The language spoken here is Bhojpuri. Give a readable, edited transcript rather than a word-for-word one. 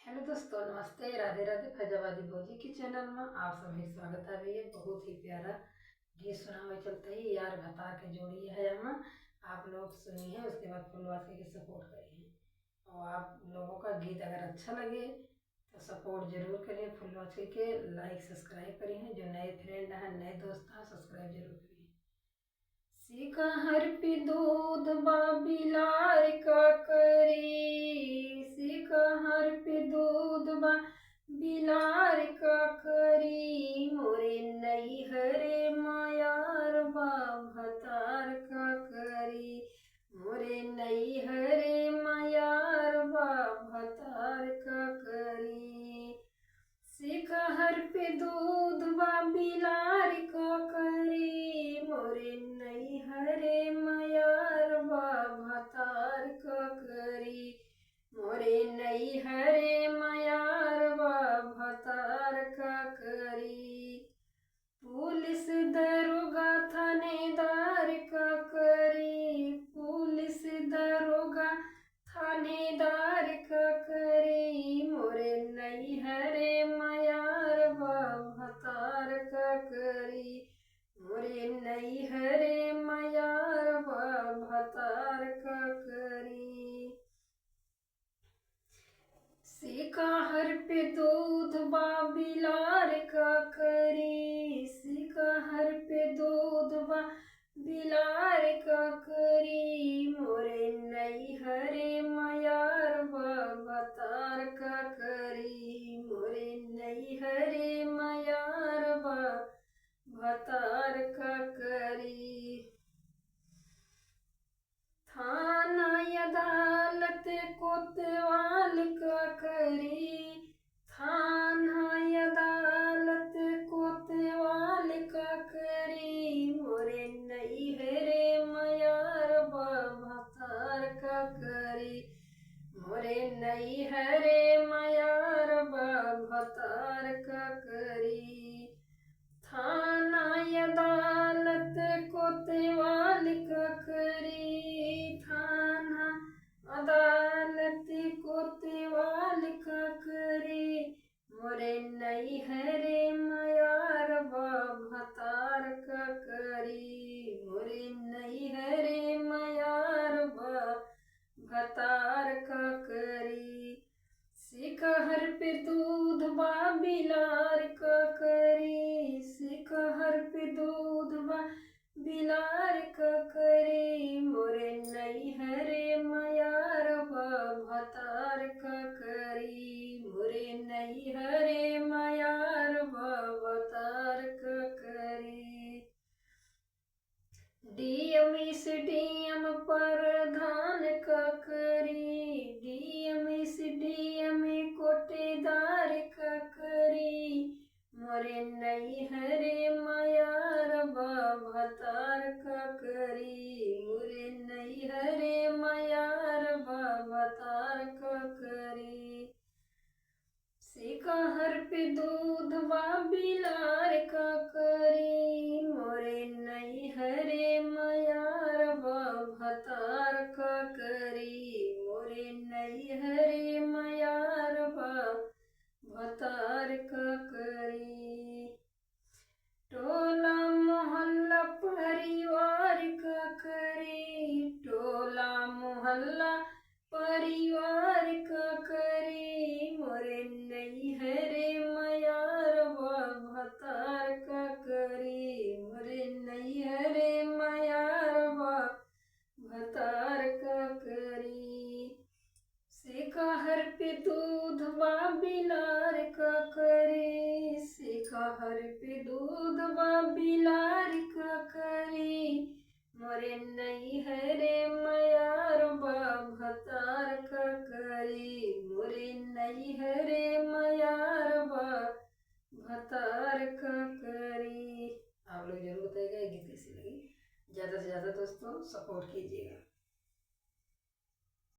हेलो दोस्तों, नमस्ते, राधे राधे। फैजाबादी भौजी के चैनल में आप सभी स्वागत है। भैया बहुत ही प्यारा गीत सुना हुआ चलता है। यार भता के जोड़ी है हम आप लोग सुनी है, उसके बाद फुलवास के सपोर्ट करिए। और आप लोगों का गीत अगर अच्छा लगे तो सपोर्ट जरूर करिए। फुलवास के लाइक सब्सक्राइब करिए। जो नए फ्रेंड हैं, नए दोस्त हैं, सब्सक्राइब जरूर करिए। सिकहर पे दूध बिलार का करी, सिकहर पे दूध बिलार का करी, मोरे नैहरे मायार भतार का करी, मोरे नैहरे मायार भतार का करी। सिकहर पे दूध बिलार का करी, मोरे नैहरे मायार भतार का करी, मोरे नैहरे मायार भतार का करी। पुलिस दरोगा थानेदार का करी, पुलिस दरोगा थानेदार का करी, मोरे नैहरे मायार भतार का करी, मोरे नैहरे मायार भतार का करी। सिकहर पे दूध बिलार का करी, सिकहर पे दूध बिलार का करी, मोरे नैहरे मायार भतार का करी, मोरे नैहरे मायार भतार का करी। थाना अदालत कोतवाल का करी, थाना अदालत कोतवाल का करी, मोरे नैहरे मायार भतार का करी, मोरे नैहरे मायार भतार का करी। थाना अदालत कोतवाल का करी, थाना अदालत कोतवाल का करी, मोरे नैहरे मायार भतार का करी, मोरे नैहरे मायार भतार का करी। सिकहर पे दूध बिलार का करी, सिकहर पे दूध बिलार का करी, मोरे नैहरे मायार भतार का करी, मोरे नैहरे मायार भतार का करी। डीएम से डीएम प्रधान का करी, डीएम से डीएम कोटेदार का करी, मोरे नैहरे मायार भतार का करी, मोरे नैहरे मायार भतार का करी। सिकहर पे दूध बिलार का करी, मोरे नैहरे मायार भतार का करी, मोरे नैहरे मायार भतार का करी। टोला मोहल्ला परिवार का करी, टोला मोहल्ला परिवार का करी, मोरे नैहरे मायार भतार का करी, मोरे नैहरे मायार भतार का करी। सिकहर पे दूध बिलार का करी, सिकहर पे दूध बिलार का करी, मोरे नैहरे मायार भतार का करी, मोरे नैहरे मायार भतार का करी। आप लोग जरूर बताइएगा ये गीत कैसी लगी। ज़्यादा से ज़्यादा दोस्तों सपोर्ट कीजिएगा।